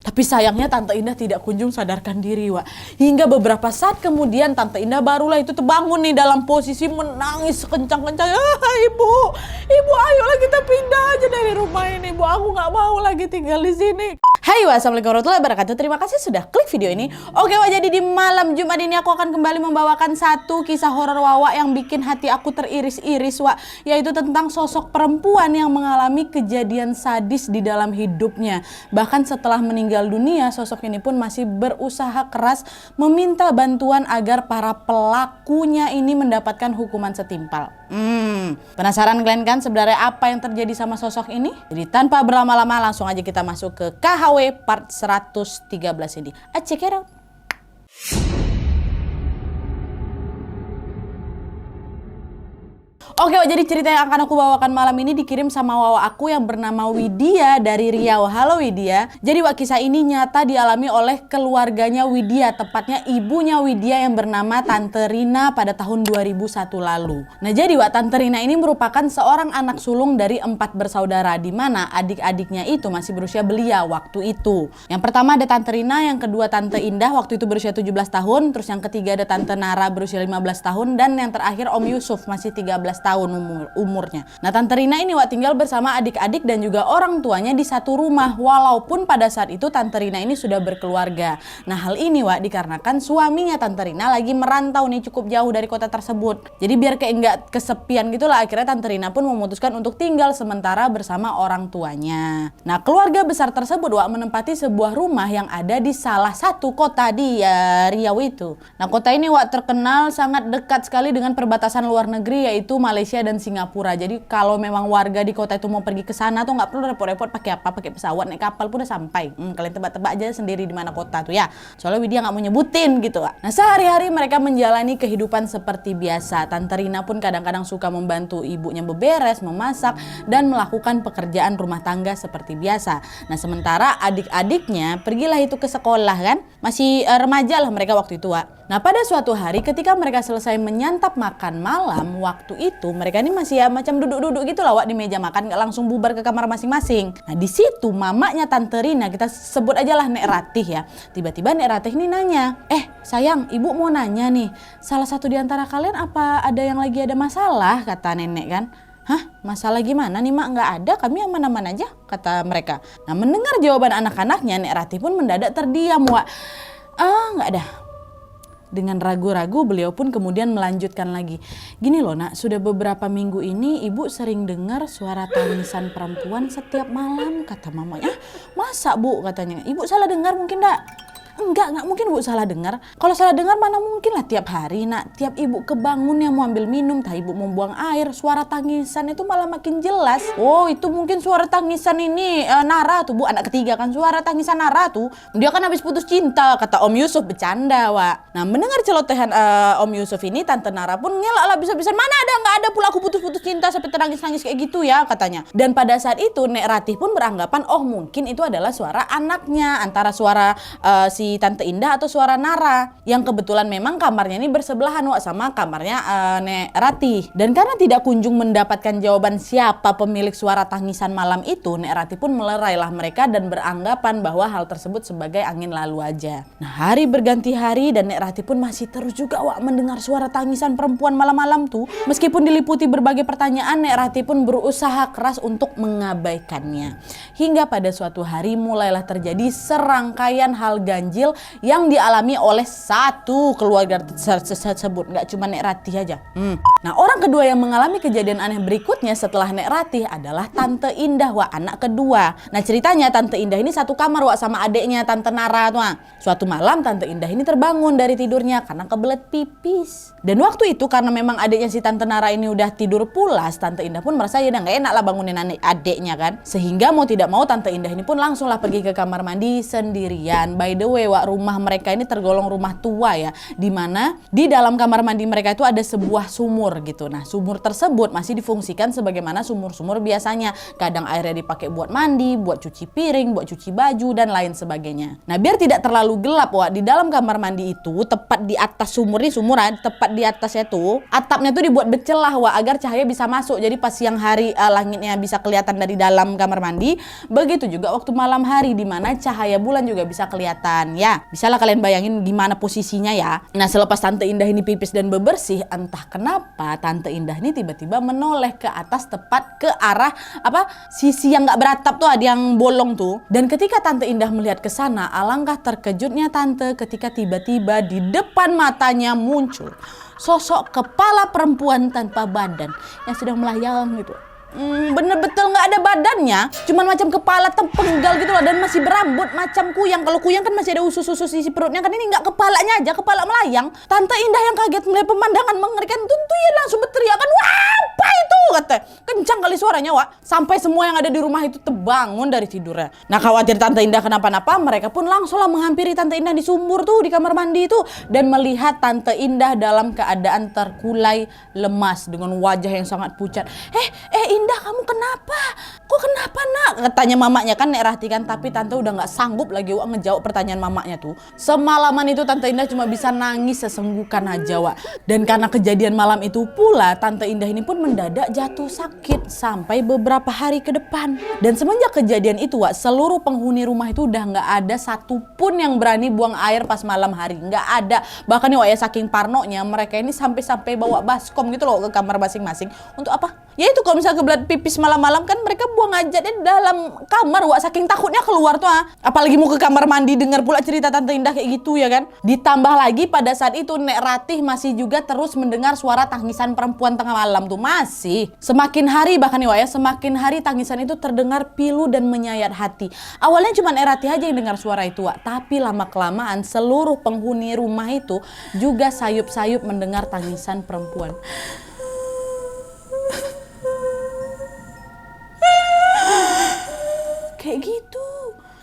Tapi sayangnya Tante Indah tidak kunjung sadarkan diri, Wak. Hingga beberapa saat kemudian Tante Indah barulah itu terbangun nih dalam posisi menangis sekencang-kencang. Ibu, ayolah kita pindah aja dari rumah ini, Bu. Aku nggak mau lagi tinggal di sini. Hai, wassalamualaikum warahmatullahi wabarakatuh. Terima kasih sudah klik video ini. Oke, Wak, jadi di malam Jumat ini aku akan kembali membawakan satu kisah horor Wawa yang bikin hati aku teriris-iris, Wak. Yaitu tentang sosok perempuan yang mengalami kejadian sadis di dalam hidupnya. Bahkan setelah meninggal dunia, sosok ini pun masih berusaha keras meminta bantuan agar para pelakunya ini mendapatkan hukuman setimpal. Penasaran kalian kan sebenarnya apa yang terjadi sama sosok ini? Jadi tanpa berlama-lama langsung aja kita masuk ke KHW part 113 ini. Check it out. Oke, jadi cerita yang akan aku bawakan malam ini dikirim sama Wawa aku yang bernama Widya dari Riau. Halo Widya. Jadi Wak, kisah ini nyata dialami oleh keluarganya Widya, tepatnya ibunya Widya yang bernama Tante Rina pada tahun 2001 lalu. Nah jadi Wak, Tante Rina ini merupakan seorang anak sulung dari 4 bersaudara, di mana adik-adiknya itu masih berusia belia waktu itu. Yang pertama ada Tante Rina, yang kedua Tante Indah waktu itu berusia 17 tahun, terus yang ketiga ada Tante Nara berusia 15 tahun, dan yang terakhir Om Yusuf masih 13 tahun umurnya. Nah Tante Rina ini Wak tinggal bersama adik-adik dan juga orang tuanya di satu rumah, walaupun pada saat itu Tante Rina ini sudah berkeluarga. Nah hal ini Wak dikarenakan suaminya Tante Rina lagi merantau nih cukup jauh dari kota tersebut. Jadi biar kayak nggak kesepian gitulah, akhirnya Tante Rina pun memutuskan untuk tinggal sementara bersama orang tuanya. Nah keluarga besar tersebut Wak menempati sebuah rumah yang ada di salah satu kota di Riau itu. Nah kota ini Wak terkenal sangat dekat sekali dengan perbatasan luar negeri, yaitu Malaysia dan Singapura. Jadi kalau memang warga di kota itu mau pergi ke sana tuh nggak perlu repot-repot pakai apa, pakai pesawat, naik kapal pun udah sampai. Kalian tebak-tebak aja sendiri di mana kota tuh ya. Soalnya Widya nggak mau nyebutin gitu. Nah sehari-hari mereka menjalani kehidupan seperti biasa. Tante Rina pun kadang-kadang suka membantu ibunya beberes, memasak, dan melakukan pekerjaan rumah tangga seperti biasa. Nah sementara adik-adiknya pergilah itu ke sekolah kan. Masih remaja lah mereka waktu itu Wak. Nah pada suatu hari ketika mereka selesai menyantap makan malam, waktu itu mereka ini masih ya macam duduk-duduk gitu lah Wak di meja makan, nggak langsung bubar ke kamar masing-masing. Nah di situ mamanya Tante Rina, kita sebut aja lah Nek Ratih ya. Tiba-tiba Nek Ratih ini nanya, sayang, ibu mau nanya nih, salah satu di antara kalian apa ada yang lagi ada masalah, kata nenek kan. Hah, masalah gimana nih mak? Nggak ada, kami aman-aman aja, kata mereka. Nah mendengar jawaban anak-anaknya, Nek Ratih pun mendadak terdiam Wak. Nggak ada. Dengan ragu-ragu beliau pun kemudian melanjutkan lagi. Gini loh nak, sudah beberapa minggu ini ibu sering dengar suara tangisan perempuan setiap malam, kata mamanya. Masa bu, katanya. Ibu salah dengar mungkin enggak? Enggak mungkin bu salah dengar. Kalau salah dengar mana mungkin lah tiap hari nak. Tiap ibu kebangun yang mau ambil minum, tah ibu mau buang air, suara tangisan itu malah makin jelas. Oh itu mungkin suara tangisan ini Nara tuh bu, anak ketiga kan, suara tangisan Nara tuh. Dia kan habis putus cinta, kata Om Yusuf bercanda Wak. Nah mendengar celotehan Om Yusuf ini, Tante Nara pun ngelak lah bisa-bisa. Mana ada, nggak ada pula aku putus-putus cinta sampai nangis-nangis kayak gitu ya, katanya. Dan pada saat itu Nek Ratih pun beranggapan oh mungkin itu adalah suara anaknya, antara suara si Tante Indah atau suara Nara, yang kebetulan memang kamarnya ini bersebelahan Wak sama kamarnya Nek Ratih. Dan karena tidak kunjung mendapatkan jawaban siapa pemilik suara tangisan malam itu, Nek Ratih pun melerailah mereka dan beranggapan bahwa hal tersebut sebagai angin lalu aja. Nah hari berganti hari dan Nek Ratih pun masih terus juga Wak mendengar suara tangisan perempuan malam-malam tuh. Meskipun diliputi berbagai pertanyaan, Nek Ratih pun berusaha keras untuk mengabaikannya. Hingga pada suatu hari mulailah terjadi serangkaian hal ganjil yang dialami oleh satu keluarga tersebut, nggak cuma Nek Ratih aja. Nah orang kedua yang mengalami kejadian aneh berikutnya setelah Nek Ratih adalah Tante Indah Wak, anak kedua. Nah ceritanya Tante Indah ini satu kamar Wak sama adiknya Tante Nara tuh. Suatu malam Tante Indah ini terbangun dari tidurnya karena kebelet pipis. Dan waktu itu karena memang adiknya si Tante Nara ini udah tidur pulas, Tante Indah pun merasa ya udah nggak enak lah bangunin adiknya kan. Sehingga mau tidak mau Tante Indah ini pun langsung lah pergi ke kamar mandi sendirian. By the way Wak, rumah mereka ini tergolong rumah tua ya, dimana di dalam kamar mandi mereka itu ada sebuah sumur gitu. Nah sumur tersebut masih difungsikan sebagaimana sumur-sumur biasanya. Kadang airnya dipakai buat mandi, buat cuci piring, buat cuci baju dan lain sebagainya. Nah biar tidak terlalu gelap Wak, di dalam kamar mandi itu tepat di atas sumur nih, sumuran tepat di atasnya tuh atapnya tuh dibuat bercelah Wak, agar cahaya bisa masuk. Jadi pas siang hari langitnya bisa kelihatan dari dalam kamar mandi. Begitu juga waktu malam hari, di mana cahaya bulan juga bisa kelihatan ya. Bisalah kalian bayangin gimana posisinya ya. Nah selepas Tante Indah ini pipis dan bebersih, entah kenapa Tante Indah ini tiba-tiba menoleh ke atas tepat ke arah sisi yang nggak beratap tuh, ada yang bolong tuh. Dan ketika Tante Indah melihat ke sana, alangkah terkejutnya Tante ketika tiba-tiba di depan matanya muncul sosok kepala perempuan tanpa badan yang sedang melayang gitu. Bener betul nggak ada badannya, cuman macam kepala terpenggal gitu loh, dan masih berambut macam kuyang. Kalau kuyang kan masih ada usus-usus isi perutnya kan, ini nggak, kepalanya aja, kepala melayang. Tante Indah yang kaget melihat pemandangan mengerikan tentu ya langsung berteriak kan, wah apa itu, kata. Kencang kali suaranya Wak, sampai semua yang ada di rumah itu terbangun dari tidurnya. Nah khawatir Tante Indah kenapa-napa, mereka pun langsunglah menghampiri Tante Indah di sumur tuh, di kamar mandi itu, dan melihat Tante Indah dalam keadaan terkulai lemas dengan wajah yang sangat pucat. Indah, kamu kenapa? Kok kenapa nak? Katanya mamanya kan Nek Rati kan, tapi Tante udah nggak sanggup lagi Wak ngejawab pertanyaan mamanya tuh. Semalaman itu Tante Indah cuma bisa nangis sesenggukan aja Wak. Dan karena kejadian malam itu pula, Tante Indah ini pun mendadak jatuh sakit sampai beberapa hari ke depan. Dan semenjak kejadian itu Wak, seluruh penghuni rumah itu udah nggak ada satupun yang berani buang air pas malam hari, nggak ada. Bahkan ya Wak ya, saking parnonya mereka ini sampai-sampai bawa baskom gitu loh ke kamar masing-masing. Untuk apa? Ya itu kalau misalnya kebelet pipis malam-malam kan mereka buang aja deh dalam kamar Wak, saking takutnya keluar tuh Apalagi mau ke kamar mandi dengar pula cerita Tante Indah kayak gitu ya kan. Ditambah lagi pada saat itu Nek Ratih masih juga terus mendengar suara tangisan perempuan tengah malam tuh, masih. Semakin hari bahkan ya Wak ya, semakin hari tangisan itu terdengar pilu dan menyayat hati. Awalnya cuma Nek Ratih aja yang dengar suara itu Wak, tapi lama-kelamaan seluruh penghuni rumah itu juga sayup-sayup mendengar tangisan perempuan. Kayak gitu.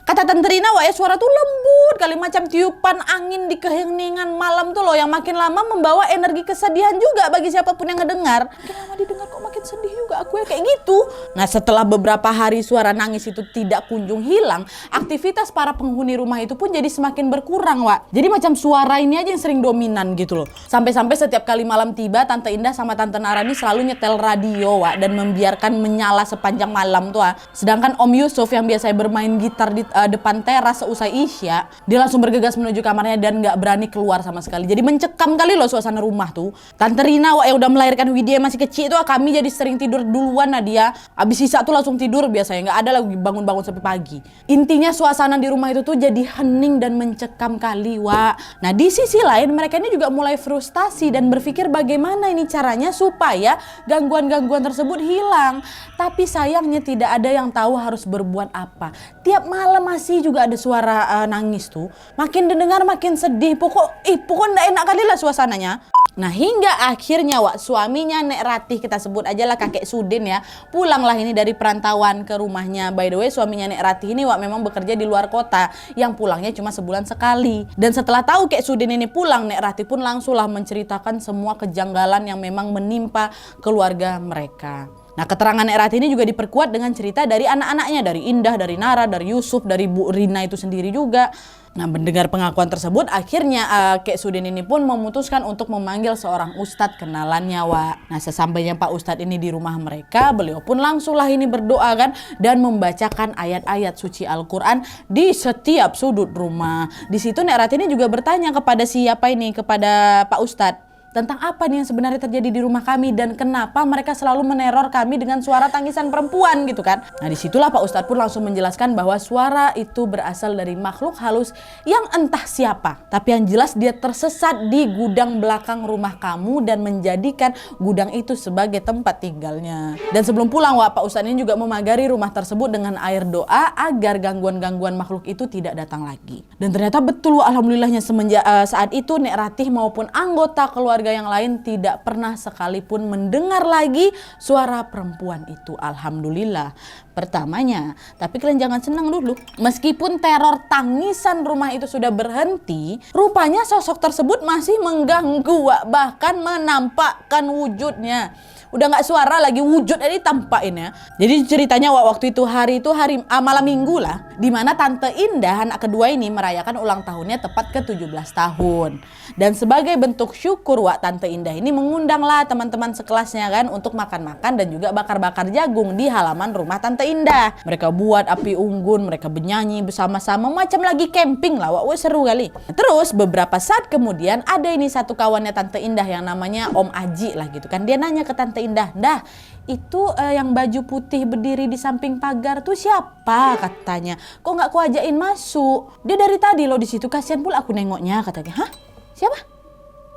Kata Tante Rina Wak ya, suara tuh lembut kali macam tiupan angin di keheningan malam tuh loh, yang makin lama membawa energi kesedihan juga bagi siapapun yang ngedengar. Makin lama didengar kok makin sedih juga aku ya, kayak gitu. Nah setelah beberapa hari suara nangis itu tidak kunjung hilang, aktivitas para penghuni rumah itu pun jadi semakin berkurang Wak. Jadi macam suara ini aja yang sering dominan gitu loh. Sampai-sampai setiap kali malam tiba, Tante Indah sama Tante Narani selalu nyetel radio Wak, dan membiarkan menyala sepanjang malam tuh Sedangkan Om Yusuf yang biasanya bermain gitar di depan teras seusai Isya, dia langsung bergegas menuju kamarnya dan gak berani keluar sama sekali. Jadi mencekam kali loh suasana rumah tuh. Tante Rina Wak yang udah melahirkan Widya masih kecil tuh, kami jadi sering tidur duluan Nadia. Abis Isya tuh langsung tidur biasanya, gak ada lagi bangun-bangun sampai pagi. Intinya suasana di rumah itu tuh jadi hening dan mencekam kali Wak. Nah di sisi lain mereka ini juga mulai frustasi dan berpikir bagaimana ini caranya supaya gangguan-gangguan tersebut hilang. Tapi sayangnya tidak ada yang tahu harus berbuat apa. Tiap malam masih juga ada suara nangis tuh. Makin didengar makin sedih. Pokok nggak enak kali lah suasananya. Nah hingga akhirnya Wak, suaminya Nek Ratih, kita sebut aja lah kakek Sudin ya, pulanglah ini dari perantauan ke rumahnya. By the way suaminya Nek Ratih ini Wak memang bekerja di luar kota, yang pulangnya cuma sebulan sekali. Dan setelah tahu Kek Sudin ini pulang, Nek Ratih pun langsunglah menceritakan semua kejanggalan yang memang menimpa keluarga mereka. Nah keterangan Nek Ratih ini juga diperkuat dengan cerita dari anak-anaknya, dari Indah, dari Nara, dari Yusuf, dari Bu Rina itu sendiri juga. Nah mendengar pengakuan tersebut, akhirnya Kek Sudin ini pun memutuskan untuk memanggil seorang ustadz kenalannya Wak. Nah sesampainya Pak Ustadz ini di rumah mereka, beliau pun langsunglah ini berdoa kan, dan membacakan ayat-ayat suci Al-Quran di setiap sudut rumah. Di situ Nek Ratih ini juga bertanya kepada siapa ini, kepada Pak Ustadz, tentang apa nih yang sebenarnya terjadi di rumah kami dan kenapa mereka selalu meneror kami dengan suara tangisan perempuan gitu kan. Nah disitulah Pak Ustadz pun langsung menjelaskan bahwa suara itu berasal dari makhluk halus yang entah siapa, tapi yang jelas dia tersesat di gudang belakang rumah kamu dan menjadikan gudang itu sebagai tempat tinggalnya. Dan sebelum pulang Wak, Pak Ustadz ini juga memagari rumah tersebut dengan air doa agar gangguan-gangguan makhluk itu tidak datang lagi. Dan ternyata betul Wak, alhamdulillahnya semenjak saat itu Nek Ratih maupun anggota keluarga keluarga yang lain tidak pernah sekalipun mendengar lagi suara perempuan itu. Alhamdulillah pertamanya. Tapi kalian jangan senang dulu. Meskipun teror tangisan rumah itu sudah berhenti, rupanya sosok tersebut masih mengganggu, Wak. Bahkan menampakkan wujudnya. Udah nggak suara lagi, wujud ini tampakin ya. Jadi ceritanya waktu itu hari malam minggu lah, dimana Tante Indah anak kedua ini merayakan ulang tahunnya tepat ke 17 tahun. Dan sebagai bentuk syukur, Wak, Tante Indah ini mengundang lah teman-teman sekelasnya kan untuk makan-makan dan juga bakar-bakar jagung di halaman rumah Tante Indah. Mereka buat api unggun, mereka bernyanyi bersama-sama macam lagi camping lah, Wak. Seru kali. Terus beberapa saat kemudian ada ini satu kawannya Tante Indah yang namanya Om Aji lah gitu kan. Dia nanya ke Tante Indah, "Dah, itu yang baju putih berdiri di samping pagar tuh siapa?" katanya. "Kok nggak ku ajakin masuk? Dia dari tadi loh di situ, kasihan pula aku nengoknya," katanya. "Hah? Siapa?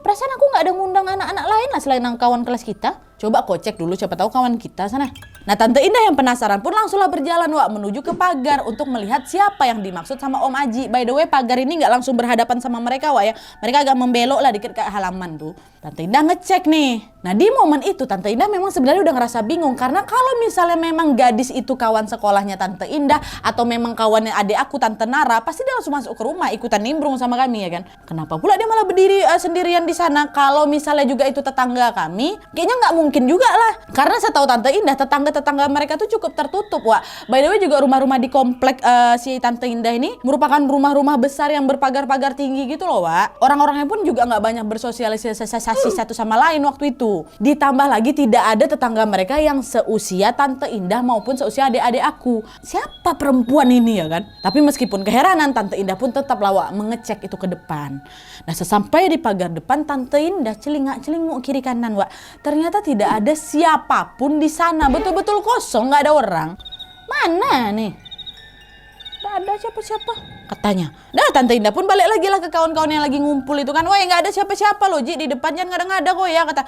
Perasaan aku nggak ada ngundang anak-anak lain lah selain kawan kelas kita. Coba kau cek dulu, siapa tahu kawan kita sana." Nah, Tante Indah yang penasaran pun langsunglah berjalan, Wak, menuju ke pagar untuk melihat siapa yang dimaksud sama Om Aji. By the way, pagar ini nggak langsung berhadapan sama mereka, Wak, ya. Mereka agak membelok lah dikit ke halaman tuh. Tante Indah ngecek nih. Nah, di momen itu Tante Indah memang sebenarnya udah ngerasa bingung. Karena kalau misalnya memang gadis itu kawan sekolahnya Tante Indah atau memang kawannya adik aku Tante Nara, pasti dia langsung masuk ke rumah ikutan nimbrung sama kami ya kan. Kenapa pula dia malah berdiri sendirian di sana? Kalau misalnya juga itu tetangga kami, kayaknya nggak mungkin juga lah. Karena setahu Tante Indah, tetangga mereka tuh cukup tertutup, Wak. By the way, juga rumah-rumah di komplek si Tante Indah ini merupakan rumah-rumah besar yang berpagar-pagar tinggi gitu loh, Wak. Orang-orangnya pun juga nggak banyak bersosialisasi satu sama lain waktu itu. Ditambah lagi tidak ada tetangga mereka yang seusia Tante Indah maupun seusia adik-adik aku. Siapa perempuan ini ya kan? Tapi meskipun keheranan, Tante Indah pun tetap lah, Wak, mengecek itu ke depan. Nah, sesampai di pagar depan, Tante Indah celingak-celinguk kiri kanan, Wak. Ternyata tidak ada siapapun di sana. Betul-betul kosong, nggak ada orang. Mana nih? Nggak ada siapa-siapa, katanya. Dah, Tante Indah pun balik lagi lah ke kawan-kawan yang lagi ngumpul itu kan. "Woi, nggak ada siapa-siapa loh, Ji, di depan jangan ngada-ngada kok ya," kata.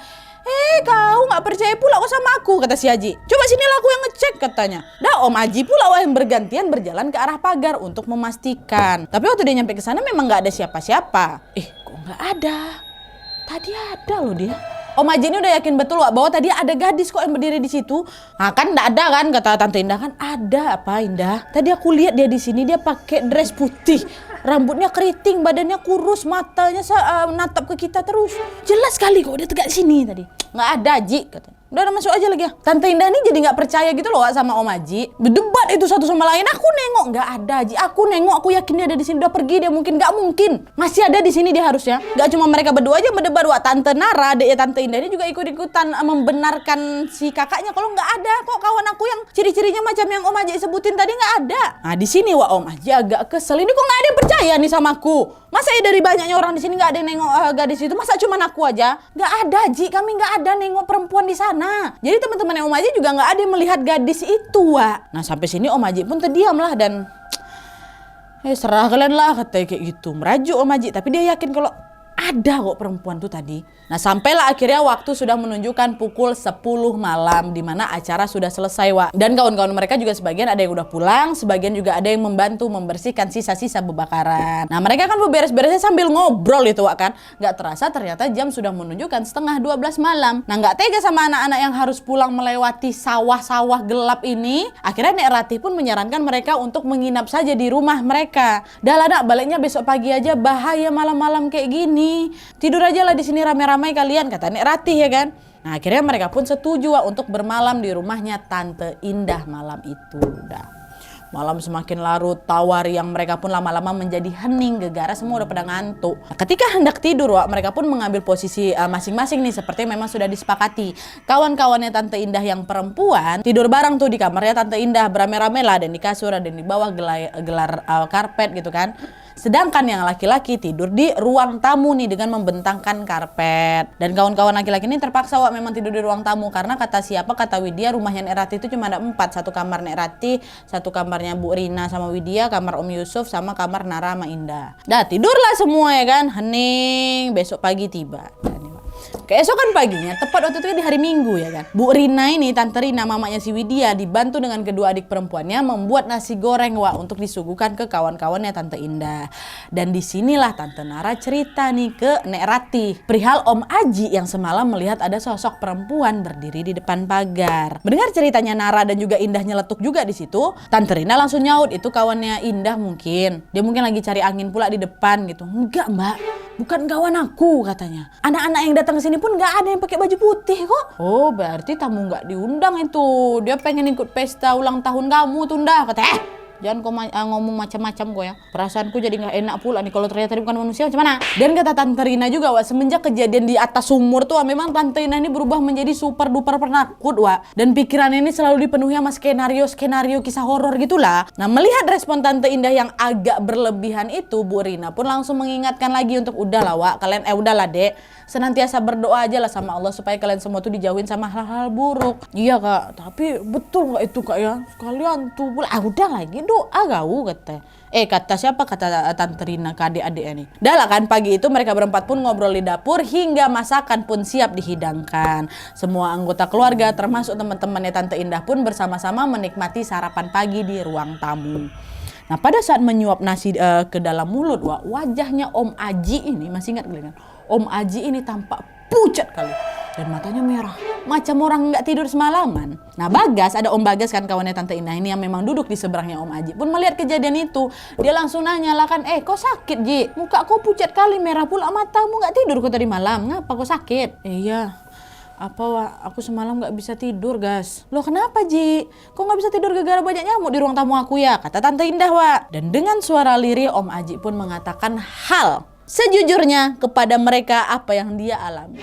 Kau nggak percaya pula kok sama aku," kata si Haji. "Coba sinilah aku yang ngecek," katanya. Dah, Om Haji pula yang bergantian berjalan ke arah pagar untuk memastikan. Tapi waktu dia nyampe ke sana memang nggak ada siapa-siapa. Kok nggak ada? Tadi ada loh dia. Om Haji ini udah yakin betul, Wak, bahwa tadi ada gadis kok yang berdiri di situ. "Nah, kan enggak ada kan," kata Tante Indah. "Kan ada apa, Indah? Tadi aku lihat dia di sini, dia pakai dress putih. Rambutnya keriting, badannya kurus, matanya natap ke kita terus. Jelas sekali kok dia tegak sini tadi." "Nggak ada, Ji," katanya. Udah masuk aja lagi ya. Tante Indah ini jadi nggak percaya gitu loh, Wak, sama Om Haji. Berdebat itu satu sama lain. "Aku nengok nggak ada, Haji. Aku nengok, aku yakin dia ada di sini. Udah pergi dia, mungkin nggak mungkin. Masih ada di sini dia harusnya." Nggak cuma mereka berdua aja berdebat, Wak. Tante Nara, adiknya Tante Indah ini juga ikut-ikutan membenarkan si kakaknya kalau nggak ada kok kawan aku yang ciri-cirinya macam yang Om Haji sebutin tadi, nggak ada. Nah, di sini, Wak, Om Haji agak kesel. Ini kok nggak ada yang percaya nih sama aku? Masa ya dari banyaknya orang di sini nggak ada yang nengok gadis itu? Masa cuma aku aja? Nggak ada, Ji. Kami nggak ada nengok perempuan di sana. Jadi teman-teman Om Haji juga nggak ada yang melihat gadis itu, Wak. Nah, sampai sini Om Haji pun terdiam lah dan serah kalian lah, katanya kayak gitu. Merajuk Om Haji, tapi dia yakin kalau ada kok perempuan tuh tadi. Nah, sampailah akhirnya waktu sudah menunjukkan pukul 10 malam di mana acara sudah selesai, Wak. Dan kawan-kawan mereka juga sebagian ada yang udah pulang, sebagian juga ada yang membantu membersihkan sisa-sisa bebakaran. Nah, mereka kan beberes-beresnya sambil ngobrol itu, Wak, kan. Nggak terasa ternyata jam sudah menunjukkan setengah 12 malam. Nah, nggak tega sama anak-anak yang harus pulang melewati sawah-sawah gelap ini. Akhirnya Nek Ratih pun menyarankan mereka untuk menginap saja di rumah mereka. Dah lah, Nak, baliknya besok pagi aja, bahaya malam-malam kayak gini. Tidur aja lah di sini rame-rame kalian, kata Nek Ratih ya kan. Nah, akhirnya mereka pun setuju, Wak, untuk bermalam di rumahnya Tante Indah malam itu. Udah. Malam semakin larut, tawari yang mereka pun lama-lama menjadi hening, gegara, semua udah pada ngantuk. Nah, ketika hendak tidur, Wak, mereka pun mengambil posisi masing-masing nih, seperti memang sudah disepakati. Kawan-kawannya Tante Indah yang perempuan tidur bareng tuh di kamarnya Tante Indah, berame-rame lah, dan di kasur, dan di bawah gelar karpet gitu kan. Sedangkan yang laki-laki tidur di ruang tamu nih dengan membentangkan karpet. Dan kawan-kawan laki-laki ini terpaksa, Wak, memang tidur di ruang tamu karena kata Widya rumahnya Nek Ratih itu cuma ada 4. Satu kamar Nek Ratih, satu kamarnya Bu Rina sama Widya, kamar Om Yusuf, sama kamar Nara sama Indah. Dah tidurlah semua ya kan, hening. Besok pagi tiba. Keesokan paginya, tepat waktu itu di hari Minggu ya kan. Bu Rina ini, Tante Rina, mamanya si Widya, dibantu dengan kedua adik perempuannya membuat nasi goreng Wak untuk disuguhkan ke kawan-kawannya Tante Indah. Dan disinilah Tante Nara cerita nih ke Nek Rati perihal Om Aji yang semalam melihat ada sosok perempuan berdiri di depan pagar. Mendengar ceritanya Nara dan juga Indah nyeletuk juga di situ, Tante Rina langsung nyaut, itu kawannya Indah mungkin. Dia mungkin lagi cari angin pula di depan gitu. Enggak Mbak, bukan kawan aku katanya. Anak-anak yang datang ke sini pun nggak ada yang pakai baju putih kok. Oh berarti tamu nggak diundang itu. Dia pengen ikut pesta ulang tahun kamu tunda katanya. Jangan kau ngomong macam-macam kok ya. Perasaanku jadi nggak enak pula nih kalau ternyata dia bukan manusia, macam mana? Dan kata Tante Rina juga Wak, semenjak kejadian di atas sumur tuh memang Tante Rina ini berubah menjadi super duper penakut Wak. Dan pikirannya ini selalu dipenuhi sama skenario kisah horor gitulah. Nah melihat respon Tante Indah yang agak berlebihan itu, Bu Rina pun langsung mengingatkan lagi untuk udahlah Wak, kalian udahlah Dek, senantiasa berdoa aja lah sama Allah supaya kalian semua tuh dijauhin sama hal-hal buruk. Iya Kak, tapi betul nggak itu Kak ya? Sekalian tuh pula, udah lagi doa gau kata. Kata siapa? Kata Tante Rina ke adik-adiknya nih. Dah lah kan, pagi itu mereka berempat pun ngobrol di dapur hingga masakan pun siap dihidangkan. Semua anggota keluarga termasuk teman-temannya Tante Indah pun bersama-sama menikmati sarapan pagi di ruang tamu. Nah pada saat menyuap nasi ke dalam mulut wajahnya Om Aji ini, masih ingat kalian? Om Aji ini tampak pucat kali dan matanya merah macam orang nggak tidur semalaman. Nah Bagas, ada Om Bagas kan kawannya Tante Indah ini yang memang duduk di seberangnya Om Aji pun melihat kejadian itu. Dia langsung nanya lah kan, kau sakit Ji? Muka kau pucat kali, merah pula matamu, nggak tidur kau tadi malam, ngapa kau sakit? Iya, apa Wak, aku semalam nggak bisa tidur Gas. Loh kenapa Ji? Kok nggak bisa tidur gara-gara banyak nyamuk di ruang tamu aku ya? Kata Tante Indah Wak. Dan dengan suara lirih Om Aji pun mengatakan hal sejujurnya kepada mereka apa yang dia alami.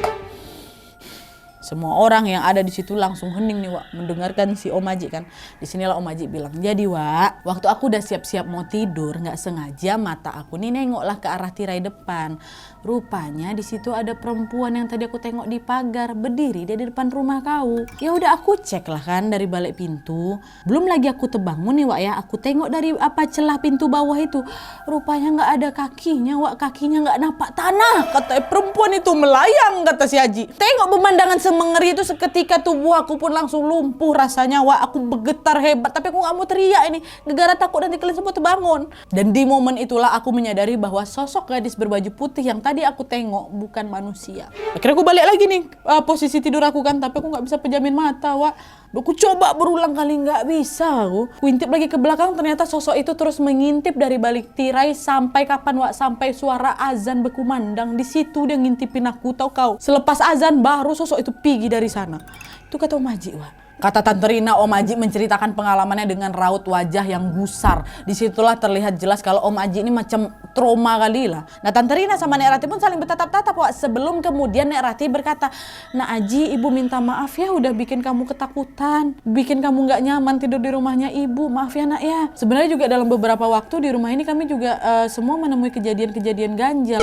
Semua orang yang ada di situ langsung hening nih Wak mendengarkan si Om Aji kan. Disinilah Om Aji bilang, jadi Wak, waktu aku udah siap-siap mau tidur, nggak sengaja mata aku nih nengoklah ke arah tirai depan. Rupanya di situ ada perempuan yang tadi aku tengok di pagar berdiri dia di depan rumah kau. Ya udah aku cek lah kan dari balik pintu. Belum lagi aku terbangun nih Wak ya, aku tengok dari celah pintu bawah itu. Rupanya nggak ada kakinya Wak, kakinya nggak napak tanah. Kata perempuan itu melayang, kata si Aji. Tengok pemandangan mengeri itu seketika tubuh aku pun langsung lumpuh rasanya Wak. Aku bergetar hebat tapi aku gak mau teriak ini gara-gara takut nanti kalian semua terbangun. Dan di momen itulah aku menyadari bahwa sosok gadis berbaju putih yang tadi aku tengok bukan manusia. Akhirnya aku balik lagi nih posisi tidur aku kan, tapi aku gak bisa pejamin mata Wak. Aku coba berulang kali gak bisa aku. Kuintip lagi ke belakang, ternyata sosok itu terus mengintip dari balik tirai sampai kapan Wak? Sampai suara azan berkumandang. Di situ dia ngintipin aku, tau kau. Selepas azan baru sosok itu pergi dari sana. Itu kata Om Aji Wak. Kata Tante Rina, Om Aji menceritakan pengalamannya dengan raut wajah yang gusar. Disitulah terlihat jelas kalau Om Aji ini macam trauma kali lah. Nah Tante Rina sama Nek Rati pun saling bertatap-tatap Wak. Sebelum kemudian Nek Rati berkata, "Nah Aji, ibu minta maaf ya udah bikin kamu ketakutan, bikin kamu gak nyaman tidur di rumahnya ibu. Maaf ya nak ya." Sebenarnya juga dalam beberapa waktu di rumah ini kami juga semua menemui kejadian-kejadian ganjil.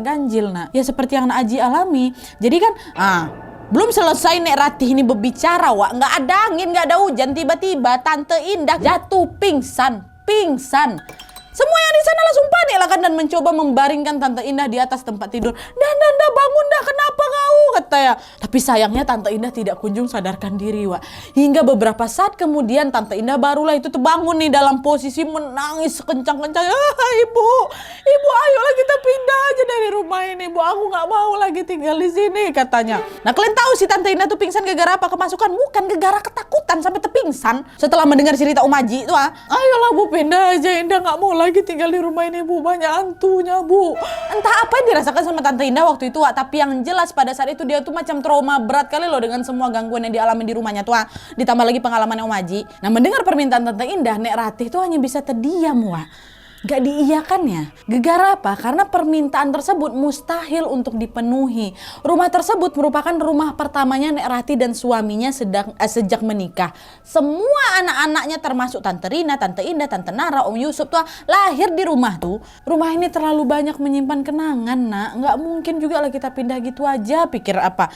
Ganjil nak. Ya seperti yang Nak Aji alami. Jadi kan belum selesai Nek Ratih ini berbicara Wak, nggak ada angin, nggak ada hujan, tiba-tiba Tante Indah jatuh pingsan. Semua yang di sana langsung panik lah kan dan mencoba membaringkan Tante Indah di atas tempat tidur. Dah bangun dah, kenapa kau? Katanya. Tapi sayangnya Tante Indah tidak kunjung sadarkan diri Wak. Hingga beberapa saat kemudian Tante Indah barulah itu terbangun nih dalam posisi menangis sekencang-kencangnya. Ibu ayolah kita pindah aja dari rumah ini Bu, aku gak mau lagi tinggal di sini katanya. Nah kalian tahu si Tante Indah tuh pingsan gara-gara apa? Kemasukan? Bukan, gara-gara ketakutan sampai terpingsan. Setelah mendengar cerita Om Aji itu ayolah Bu pindah aja, Indah gak mau lagi tinggal di rumah ini Bu, banyak hantunya Bu. Entah apa yang dirasakan sama Tante Indah waktu itu Wak, tapi yang jelas pada saat itu dia tuh macam trauma berat kali loh dengan semua gangguan yang dialami di rumahnya tuh ditambah lagi pengalaman Om Aji. Nah mendengar permintaan Tante Indah, Nek Ratih tuh hanya bisa terdiam Wak. Gak diiyakannya. Gegara apa? Karena permintaan tersebut mustahil untuk dipenuhi. Rumah tersebut merupakan rumah pertamanya Nek Rati dan suaminya sejak menikah. Semua anak-anaknya termasuk Tante Rina, Tante Indah, Tante Nara, Om Yusuf tuh lahir di rumah tuh. Rumah ini terlalu banyak menyimpan kenangan nak. Gak mungkin juga lah kita pindah gitu aja. Pikir apa?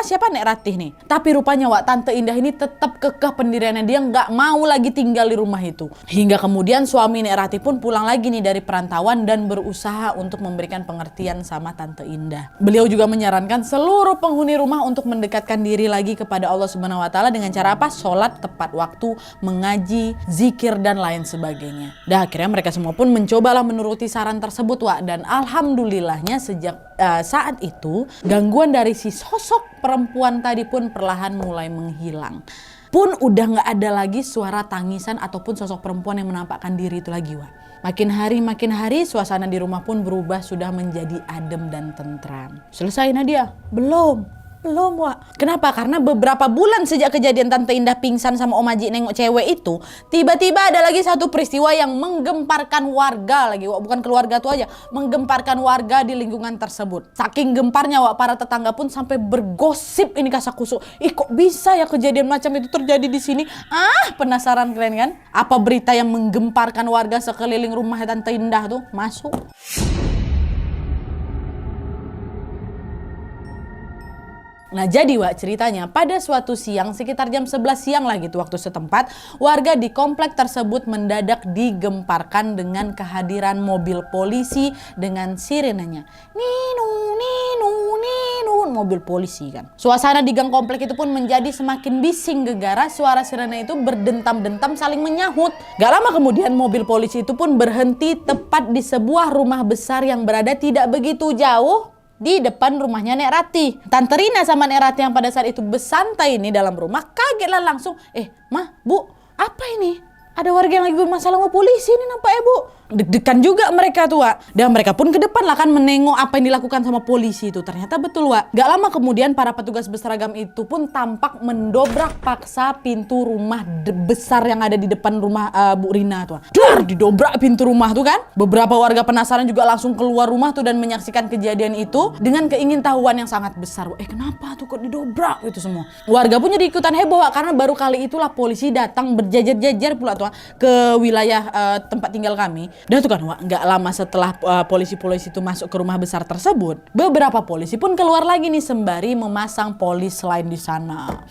Siapa Nek Ratih nih? Tapi rupanya Wak, Tante Indah ini tetap kekeh pendiriannya. Dia gak mau lagi tinggal di rumah itu. Hingga kemudian suami Nenek Rati pun pulang lagi nih dari perantauan dan berusaha untuk memberikan pengertian sama Tante Indah. Beliau juga menyarankan seluruh penghuni rumah untuk mendekatkan diri lagi kepada Allah Subhanahu wa taala dengan cara apa? Sholat tepat waktu, mengaji, zikir dan lain sebagainya. Dan akhirnya mereka semua pun mencobalah menuruti saran tersebut, Wak, dan alhamdulillahnya sejak saat itu gangguan dari si sosok perempuan tadi pun perlahan mulai menghilang. Pun udah nggak ada lagi suara tangisan ataupun sosok perempuan yang menampakkan diri itu lagi, Wak. Makin hari suasana di rumah pun berubah, sudah menjadi adem dan tentram. Selesai Nadia? Belum, Wak. Kenapa? Karena beberapa bulan sejak kejadian Tante Indah pingsan sama Om Haji nengok cewek itu, tiba-tiba ada lagi satu peristiwa yang menggemparkan warga lagi, Wak. Bukan keluarga tuh aja, menggemparkan warga di lingkungan tersebut. Saking gemparnya, Wak, para tetangga pun sampai bergosip ini kasak-kusuk. Ih, kok bisa ya kejadian macam itu terjadi di sini? Penasaran kalian kan? Apa berita yang menggemparkan warga sekeliling rumah Tante Indah tuh? Masuk. Nah jadi, Wak, ceritanya pada suatu siang sekitar jam 11 siang lah gitu waktu setempat, warga di komplek tersebut mendadak digemparkan dengan kehadiran mobil polisi dengan sirenenya. Ninu, ninu, ninu, mobil polisi kan. Suasana di gang komplek itu pun menjadi semakin bising gegara, suara sirene itu berdentam-dentam saling menyahut. Gak lama kemudian mobil polisi itu pun berhenti tepat di sebuah rumah besar yang berada tidak begitu jauh di depan rumahnya Nek Rati. Tante Rina sama Nek Rati yang pada saat itu bersantai ini dalam rumah kagetlah langsung. Mah, Bu, apa ini? Ada warga yang lagi bermasalah sama polisi ini nampaknya, Bu. Deg-degan juga mereka tuh, Wak. Dan mereka pun ke depan lah kan menengok apa yang dilakukan sama polisi itu. Ternyata betul, Wak. Gak lama kemudian para petugas berseragam itu pun tampak mendobrak paksa pintu rumah besar yang ada di depan rumah Bu Rina tuh. Didobrak pintu rumah tuh kan. Beberapa warga penasaran juga langsung keluar rumah tuh dan menyaksikan kejadian itu dengan keingintahuan yang sangat besar. Kenapa tuh kok didobrak itu semua? Warga pun jadi ikutan heboh, Wak, karena baru kali itulah polisi datang berjajar-jajar pula tuh ke wilayah tempat tinggal kami. Dan tuh kan, Wak, nggak lama setelah polisi-polisi itu masuk ke rumah besar tersebut, beberapa polisi pun keluar lagi nih sembari memasang polis lain di sana.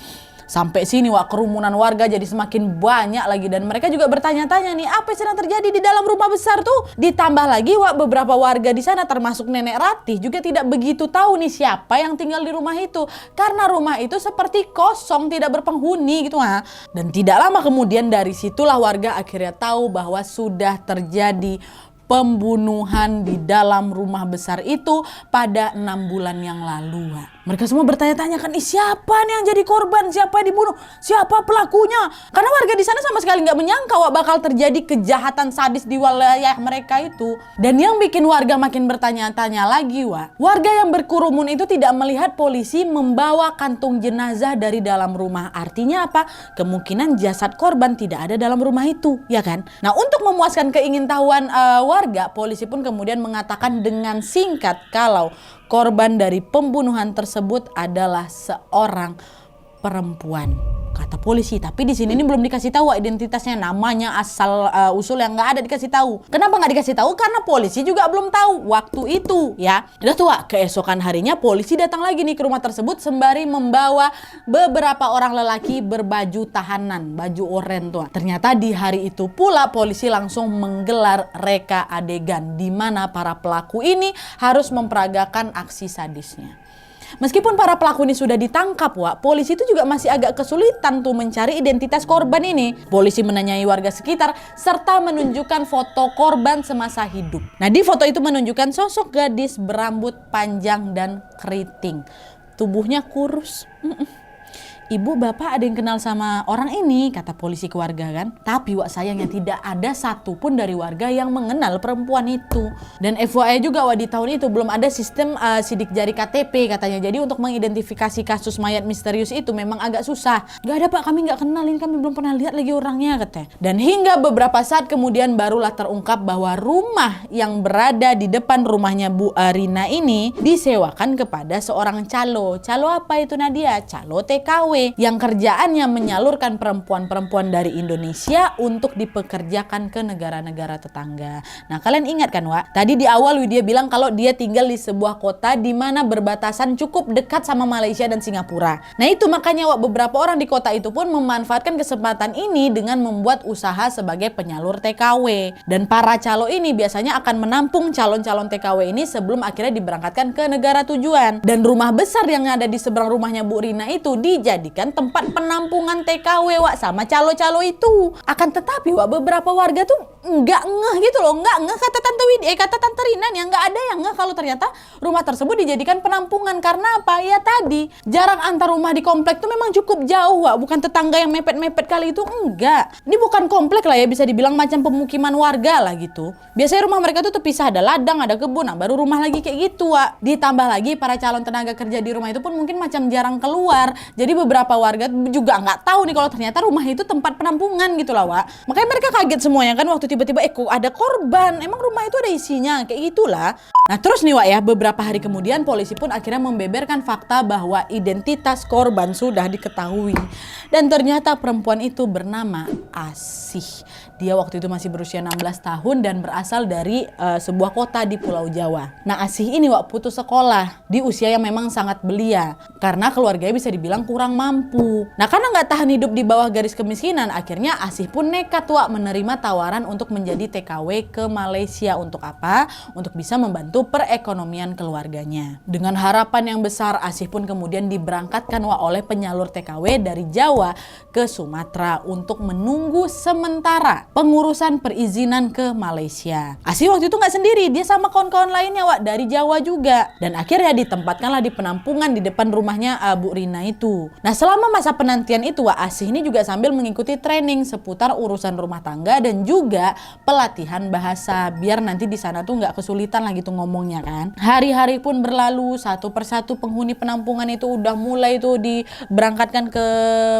Sampai sini, Wak, kerumunan warga jadi semakin banyak lagi dan mereka juga bertanya-tanya nih apa yang sedang terjadi di dalam rumah besar tuh. Ditambah lagi, Wak, beberapa warga di sana termasuk Nenek Ratih juga tidak begitu tahu nih siapa yang tinggal di rumah itu karena rumah itu seperti kosong, tidak berpenghuni gitu, Wak. Dan tidak lama kemudian dari situlah warga akhirnya tahu bahwa sudah terjadi pembunuhan di dalam rumah besar itu pada 6 bulan yang lalu, Wak. Mereka semua bertanya-tanya kan, siapa nih yang jadi korban, siapa yang dibunuh, siapa pelakunya? Karena warga di sana sama sekali nggak menyangka, Wak, bakal terjadi kejahatan sadis di wilayah mereka itu. Dan yang bikin warga makin bertanya-tanya lagi, Wak, warga yang berkerumun itu tidak melihat polisi membawa kantung jenazah dari dalam rumah. Artinya apa? Kemungkinan jasad korban tidak ada dalam rumah itu, ya kan? Nah, untuk memuaskan keingintahuan warga, polisi pun kemudian mengatakan dengan singkat kalau korban dari pembunuhan tersebut adalah seorang perempuan, kata polisi. Tapi di sini ini belum dikasih tahu identitasnya, namanya, asal usul yang nggak ada dikasih tahu. Kenapa nggak dikasih tahu? Karena polisi juga belum tahu waktu itu, ya. Udah tuh, Wak, keesokan harinya polisi datang lagi nih ke rumah tersebut sembari membawa beberapa orang lelaki berbaju tahanan, baju oranye tuh. Ternyata di hari itu pula polisi langsung menggelar reka adegan di mana para pelaku ini harus memperagakan aksi sadisnya. Meskipun para pelaku ini sudah ditangkap, Wak, polisi itu juga masih agak kesulitan tuh mencari identitas korban ini. Polisi menanyai warga sekitar serta menunjukkan foto korban semasa hidup. Nah, di foto itu menunjukkan sosok gadis berambut panjang dan keriting. Tubuhnya kurus. Ibu, bapak ada yang kenal sama orang ini, kata polisi ke warga kan. Tapi, Wak, sayangnya tidak ada satupun dari warga yang mengenal perempuan itu. Dan FYI juga, Wak, di tahun itu belum ada sistem sidik jari KTP katanya. Jadi untuk mengidentifikasi kasus mayat misterius itu memang agak susah. Gak ada, Pak, kami gak kenal, ini kami belum pernah lihat lagi orangnya, katanya. Dan hingga beberapa saat kemudian barulah terungkap bahwa rumah yang berada di depan rumahnya Bu Rina ini disewakan kepada seorang calo. Calo apa itu, Nadia? Calo TKW. TKW yang kerjaannya menyalurkan perempuan-perempuan dari Indonesia untuk dipekerjakan ke negara-negara tetangga. Nah, kalian ingat kan, Wak? Tadi di awal Widya bilang kalau dia tinggal di sebuah kota di mana berbatasan cukup dekat sama Malaysia dan Singapura. Nah, itu makanya, Wak, beberapa orang di kota itu pun memanfaatkan kesempatan ini dengan membuat usaha sebagai penyalur TKW. Dan para calo ini biasanya akan menampung calon-calon TKW ini sebelum akhirnya diberangkatkan ke negara tujuan. Dan rumah besar yang ada di seberang rumahnya Bu Rina itu dijadikan tempat penampungan TKW, Wak, sama calo-calo itu. Akan tetapi, Wak, beberapa warga tuh nggak ngeh gitu loh, nggak ngeh kata Tante Rina nih, nggak ada yang ngeh kalau ternyata rumah tersebut dijadikan penampungan. Karena apa? Ya tadi, jarak antar rumah di komplek tuh memang cukup jauh, Wak. Bukan tetangga yang mepet-mepet kali itu, enggak. Ini bukan komplek lah ya, bisa dibilang macam pemukiman warga lah gitu. Biasanya rumah mereka tuh terpisah, ada ladang, ada kebun, nah baru rumah lagi kayak gitu, Wak. Ditambah lagi para calon tenaga kerja di rumah itu pun mungkin macam jarang keluar. Jadi beberapa warga juga nggak tahu nih kalau ternyata rumah itu tempat penampungan gitu lah, Wak. Makanya mereka kaget semuanya kan waktu tiba-tiba kok ada korban. Emang rumah itu ada isinya, kayak gitulah. Nah, terus nih, Wak, ya, beberapa hari kemudian polisi pun akhirnya membeberkan fakta bahwa identitas korban sudah diketahui. Dan ternyata perempuan itu bernama Asih. Dia waktu itu masih berusia 16 tahun dan berasal dari sebuah kota di Pulau Jawa. Nah, Asih ini, Wak, putus sekolah di usia yang memang sangat belia karena keluarganya bisa dibilang kurang mampu. Nah, karena nggak tahan hidup di bawah garis kemiskinan, akhirnya Asih pun nekat, Wak, menerima tawaran untuk menjadi TKW ke Malaysia. Untuk apa? Untuk bisa membantu perekonomian keluarganya. Dengan harapan yang besar, Asih pun kemudian diberangkatkan, Wak, oleh penyalur TKW dari Jawa ke Sumatera untuk menunggu sementara pengurusan perizinan ke Malaysia. Asih waktu itu nggak sendiri, dia sama kawan-kawan lainnya, Wak, dari Jawa juga. Dan akhirnya ditempatkanlah di penampungan di depan rumahnya Bu Rina itu. Nah, selama masa penantian itu, Wak, Asih ini juga sambil mengikuti training seputar urusan rumah tangga dan juga pelatihan bahasa biar nanti di sana tuh nggak kesulitan lah gitu ngomongnya kan. Hari-hari pun berlalu, satu persatu penghuni penampungan itu udah mulai tuh diberangkatkan ke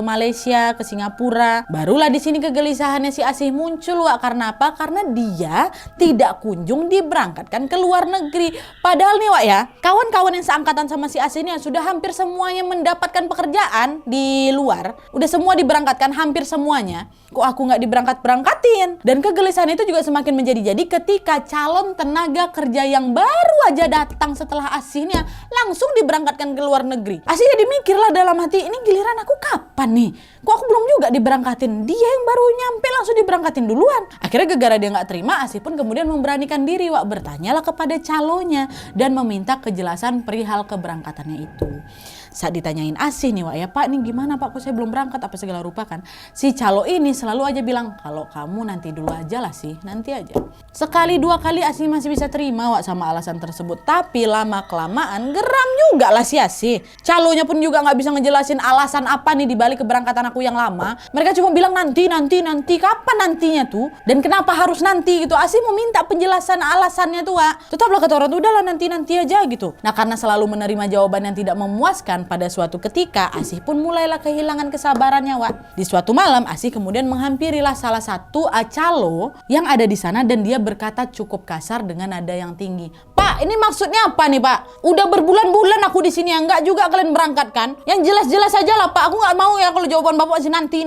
Malaysia, ke Singapura. Barulah di sini kegelisahannya si Asih muncul, Wak. Karena apa? Karena dia tidak kunjung diberangkatkan ke luar negeri. Padahal nih, Wak, ya, kawan-kawan yang seangkatan sama si Asih ini sudah hampir semuanya mendapatkan pekerjaan di luar. Udah semua diberangkatkan, hampir semuanya. Kok aku nggak diberangkatin? Dan kegelisahan itu juga semakin menjadi-jadi ketika calon tenaga kerja yang baru aja datang setelah Asihnya langsung diberangkatkan ke luar negeri. Asih jadi mikirlah dalam hati, ini giliran aku kapan nih? Kok aku belum juga diberangkatin? Dia yang baru nyampe langsung diberangkatin duluan. Akhirnya gara-gara dia nggak terima, Asih pun kemudian memberanikan diri, Wak, bertanyalah kepada calonnya dan meminta kejelasan perihal keberangkatannya itu. Saat ditanyain Asih nih, Wak, ya, Pak, ini gimana, Pak, kok saya belum berangkat, apa segala rupa kan. Si calo ini selalu aja bilang, kalau kamu nanti dulu aja lah sih, nanti aja. Sekali dua kali Asih masih bisa terima, Wak, sama alasan tersebut. Tapi lama-kelamaan geram juga lah si Asih. Calonya pun juga nggak bisa ngejelasin alasan apa nih dibalik keberangkatan aku yang lama. Mereka cuma bilang nanti, kapan nantinya tuh? Dan kenapa harus nanti gitu? Asih mau minta penjelasan alasannya tuh, Wak. Tetaplah kata orang tuh, udahlah nanti aja gitu. Nah, karena selalu menerima jawaban yang tidak memuaskan, pada suatu ketika Asih pun mulailah kehilangan kesabarannya, Wak. Di suatu malam Asih kemudian menghampirilah salah satu calo yang ada di sana dan dia berkata cukup kasar dengan nada yang tinggi. Pak, ini maksudnya apa nih, Pak? Udah berbulan-bulan aku di sini, enggak juga kalian berangkat kan? Yang jelas-jelas aja lah, Pak. Aku nggak mau ya kalau jawaban Bapak sih nanti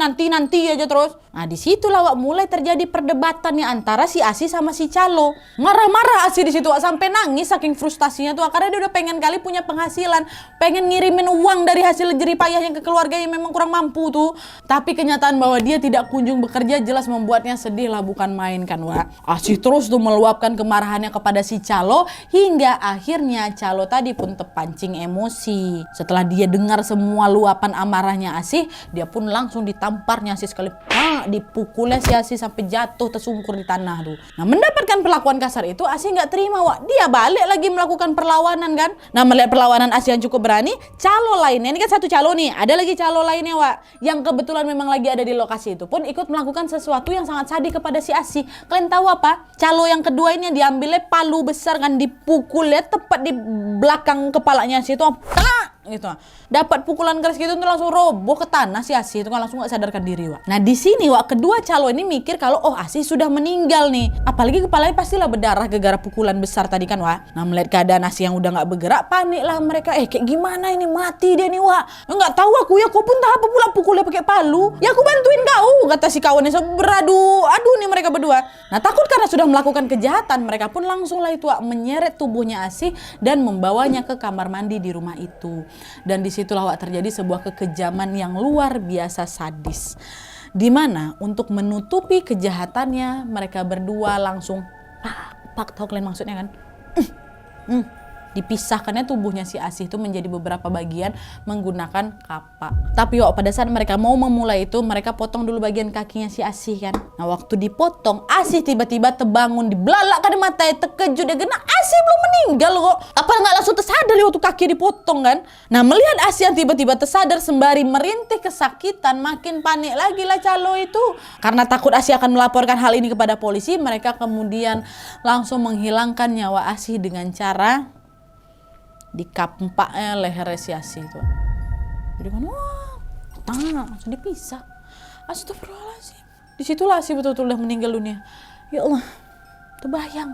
aja terus. Nah, disitulah, Wak, mulai terjadi perdebatan nih antara si Asih sama si calo. Marah-marah Asih di situ, Wak, sampai nangis saking frustasinya tuh, karena dia udah pengen kali punya penghasilan, pengen ngirimin uang dari hasil jerih payahnya ke keluarga yang memang kurang mampu tuh. Tapi kenyataan bahwa dia tidak kunjung bekerja jelas membuatnya sedih lah, bukan main kan, Wak. Asih terus tuh meluapkan kemarahannya kepada si calo hingga akhirnya calo tadi pun terpancing emosi. Setelah dia dengar semua luapan amarahnya Asih, dia pun langsung ditamparnya Asih sekali. Dipukulnya si Asih sampai jatuh tersungkur di tanah tuh. Nah, mendapatkan perlakuan kasar itu Asih nggak terima, Wak. Dia balik lagi melakukan perlawanan kan. Nah, melihat perlawanan Asih yang cukup berani, calo lainnya, ini kan satu calo nih, ada lagi calo lainnya, Wak, yang kebetulan memang lagi ada di lokasi itu pun ikut melakukan sesuatu yang sangat sadis kepada si Asih. Kalian tahu apa? Calo yang kedua ini diambilnya palu besar kan, dipukulnya tepat di belakang kepalanya Asih itu. gitu. Dapat pukulan keras gitu tuh langsung roboh ke tanah si Asih itu kan, langsung gak sadarkan diri Wak. Nah di sini Wak, kedua calo ini mikir kalau oh Asih sudah meninggal nih. Apalagi kepalanya pastilah berdarah gara-gara pukulan besar tadi kan Wak. Nah melihat keadaan Asih yang udah gak bergerak, panik lah mereka. Kayak gimana ini, mati dia nih Wak. Nggak tahu aku ya, kau pun tahu apa pula pukulnya pakai palu. Ya aku bantuin kau, kata si kawannya. Beradu nih mereka berdua. Nah takut karena sudah melakukan kejahatan, mereka pun langsung lah itu Wak, menyeret tubuhnya Asih dan membawanya ke kamar mandi di rumah itu. Dan disitulah Wak terjadi sebuah kekejaman yang luar biasa sadis. Dimana untuk menutupi kejahatannya mereka berdua langsung pak, tahu kalian maksudnya kan? Dipisahkannya tubuhnya si Asih itu menjadi beberapa bagian menggunakan kapak. Tapi pada saat mereka mau memulai itu, mereka potong dulu bagian kakinya si Asih kan. Nah waktu dipotong, Asih tiba-tiba terbangun, dibelalakkan matanya, terkejut, dia kena Asih belum meninggal kok. Apa nggak langsung tersadar waktu kaki dipotong kan? Nah melihat Asih yang tiba-tiba tersadar sembari merintih kesakitan, makin panik lagi lah calo itu. Karena takut Asih akan melaporkan hal ini kepada polisi, mereka kemudian langsung menghilangkan nyawa Asih dengan cara dikampaknya leher si Asih itu. Jadi kan langsung dipisah. Astagfirullahaladzim. Disitulah Asih betul-betul udah meninggal dunia. Ya Allah, terbayang.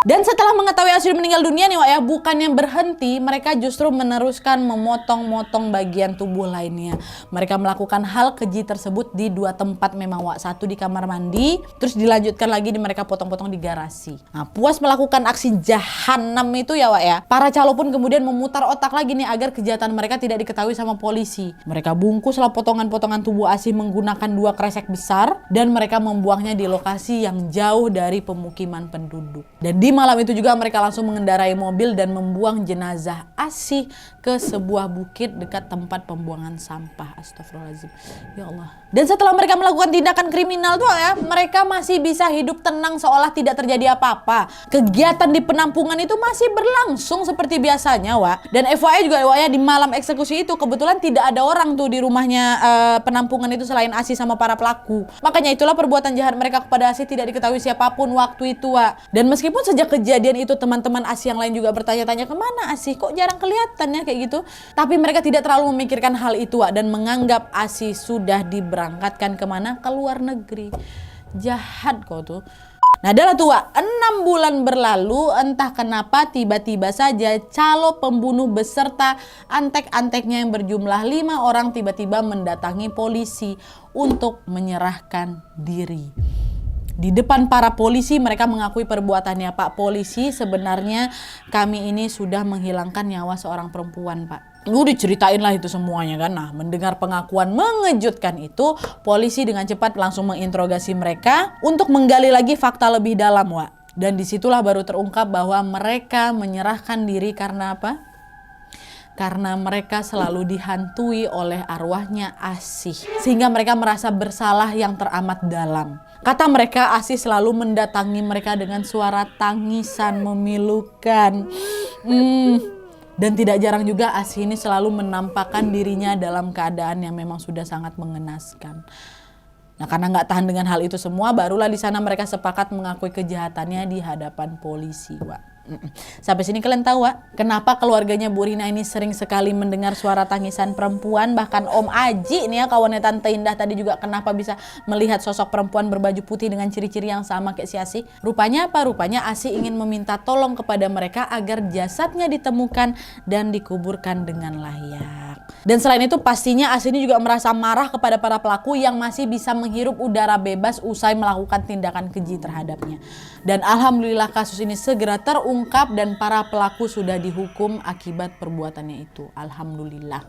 Dan setelah mengetahui Asih meninggal dunia nih Wak ya, bukannya berhenti, mereka justru meneruskan memotong-motong bagian tubuh lainnya. Mereka melakukan hal keji tersebut di dua tempat memang Wak. Satu di kamar mandi, terus dilanjutkan lagi mereka potong-potong di garasi. Nah puas melakukan aksi jahanam itu ya Wak ya, para calo pun kemudian memutar otak lagi nih agar kejahatan mereka tidak diketahui sama polisi. Mereka bungkuslah potongan-potongan tubuh Asih menggunakan 2 kresek besar dan mereka membuangnya di lokasi yang jauh dari pemukiman penduduk. Dan di malam itu juga mereka langsung mengendarai mobil dan membuang jenazah Asih ke sebuah bukit dekat tempat pembuangan sampah. Astagfirullahaladzim. Ya Allah. Dan setelah mereka melakukan tindakan kriminal tuh ya, mereka masih bisa hidup tenang seolah tidak terjadi apa-apa. Kegiatan di penampungan itu masih berlangsung seperti biasanya Wak. Dan FYI juga Wak ya, di malam eksekusi itu kebetulan tidak ada orang tuh di rumahnya penampungan itu selain Asih sama para pelaku. Makanya itulah perbuatan jahat mereka kepada Asih tidak diketahui siapapun waktu itu Wak. Dan meskipun sejak kejadian itu teman-teman Asih yang lain juga bertanya-tanya, kemana Asih, kok jarang kelihatannya kayak gitu. Tapi mereka tidak terlalu memikirkan hal itu Wak, dan menganggap Asih sudah diberangkatkan kemana, ke luar negeri. Jahat kok tuh. Nah adalah tuh Wak, 6 bulan berlalu, entah kenapa tiba-tiba saja calo pembunuh beserta antek-anteknya yang berjumlah 5 orang tiba-tiba mendatangi polisi untuk menyerahkan diri. Di depan para polisi mereka mengakui perbuatannya. Pak polisi, sebenarnya kami ini sudah menghilangkan nyawa seorang perempuan Pak. Lu diceritain lah itu semuanya kan. Nah mendengar pengakuan mengejutkan itu, polisi dengan cepat langsung menginterogasi mereka untuk menggali lagi fakta lebih dalam Wak. Dan disitulah baru terungkap bahwa mereka menyerahkan diri karena apa? Karena mereka selalu dihantui oleh arwahnya Asih, sehingga mereka merasa bersalah yang teramat dalam. Kata mereka, Asih selalu mendatangi mereka dengan suara tangisan memilukan. Dan tidak jarang juga Asih ini selalu menampakkan dirinya dalam keadaan yang memang sudah sangat mengenaskan. Nah karena nggak tahan dengan hal itu semua, barulah di sana mereka sepakat mengakui kejahatannya di hadapan polisi Wak. Sampai sini kalian tahu Wak, kenapa keluarganya Bu Rina ini sering sekali mendengar suara tangisan perempuan. Bahkan Om Aji nih ya, kawannya Tante Indah tadi juga kenapa bisa melihat sosok perempuan berbaju putih dengan ciri-ciri yang sama kayak si Asih. Rupanya apa? Rupanya Asih ingin meminta tolong kepada mereka agar jasadnya ditemukan dan dikuburkan dengan layak. Dan selain itu pastinya Asih ini juga merasa marah kepada para pelaku yang masih bisa menghirup udara bebas usai melakukan tindakan keji terhadapnya. Dan alhamdulillah kasus ini segera terungkap dan para pelaku sudah dihukum akibat perbuatannya itu. Alhamdulillah.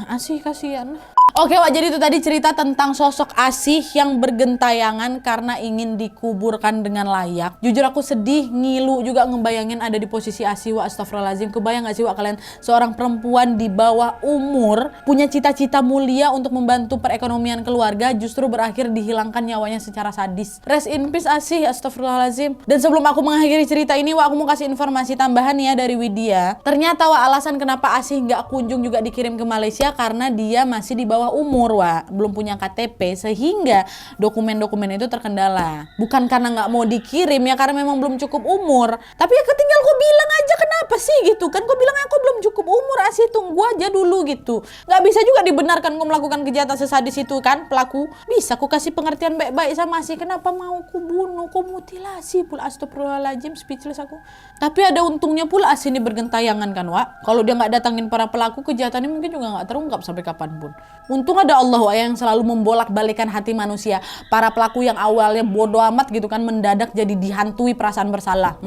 Asih kasihan. Oke Wak, jadi itu tadi cerita tentang sosok Asih yang bergentayangan karena ingin dikuburkan dengan layak. Jujur aku sedih, ngilu juga ngebayangin ada di posisi Asih Wak. Astagfirullahaladzim. Kebayang gak sih Wak kalian, seorang perempuan di bawah umur punya cita-cita mulia untuk membantu perekonomian keluarga, justru berakhir dihilangkan nyawanya secara sadis. Rest in peace Asih. Astagfirullahaladzim. Dan sebelum aku mengakhiri cerita ini Wak, aku mau kasih informasi tambahan ya dari Widya. Ternyata Wak, alasan kenapa Asih gak kunjung juga dikirim ke Malaysia Malaysia karena dia masih di bawah umur, Wak, belum punya KTP, sehingga dokumen-dokumen itu terkendala. Bukan karena nggak mau dikirim ya, karena memang belum cukup umur. Tapi ya tinggal kau bilang aja kenapa sih gitu kan, kau bilang aku belum cukup umur, Asih tunggu aja dulu gitu. Nggak bisa juga dibenarkan kau melakukan kejahatan sesadis itu kan, pelaku. Bisa aku kasih pengertian baik-baik sama Asih, kenapa mau ku bunuh, kau mutilasi pula, astagfirullahaladzim, speechless aku. Tapi ada untungnya pula Asih ini bergentayangan kan, Wak. Kalau dia nggak datangin para pelaku, kejahatannya mungkin juga nggak terungkap sampai kapanpun. Untung ada Allah, Wak, yang selalu membolak-balikan hati manusia. Para pelaku yang awalnya bodoh amat gitu kan, mendadak jadi dihantui perasaan bersalah.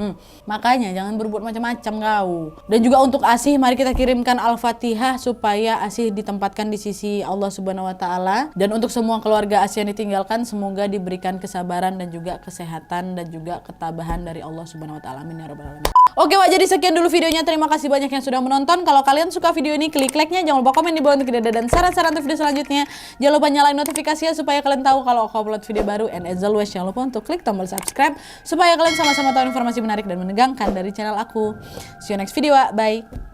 Makanya jangan berbuat macam-macam kau. Dan juga untuk Asih, mari kita kirimkan Al-Fatihah supaya Asih ditempatkan di sisi Allah Subhanahu wa taala. Dan untuk semua keluarga Asih yang ditinggalkan, semoga diberikan kesabaran dan juga kesehatan dan juga ketabahan dari Allah Subhanahu wa taala. Amin ya rabbal alamin. Oke, Wak, jadi sekian dulu videonya. Terima kasih banyak yang sudah menonton. Kalau kalian suka video ini, klik like-nya. Jangan lupa komen di bawah untuk ide dan saran-saran untuk video selanjutnya. Jangan lupa nyalain notifikasinya supaya kalian tahu kalau aku upload video baru. And as always, jangan lupa untuk klik tombol subscribe supaya kalian sama-sama tahu informasi menarik dan menegangkan dari channel aku. See you next video, Wak. Bye.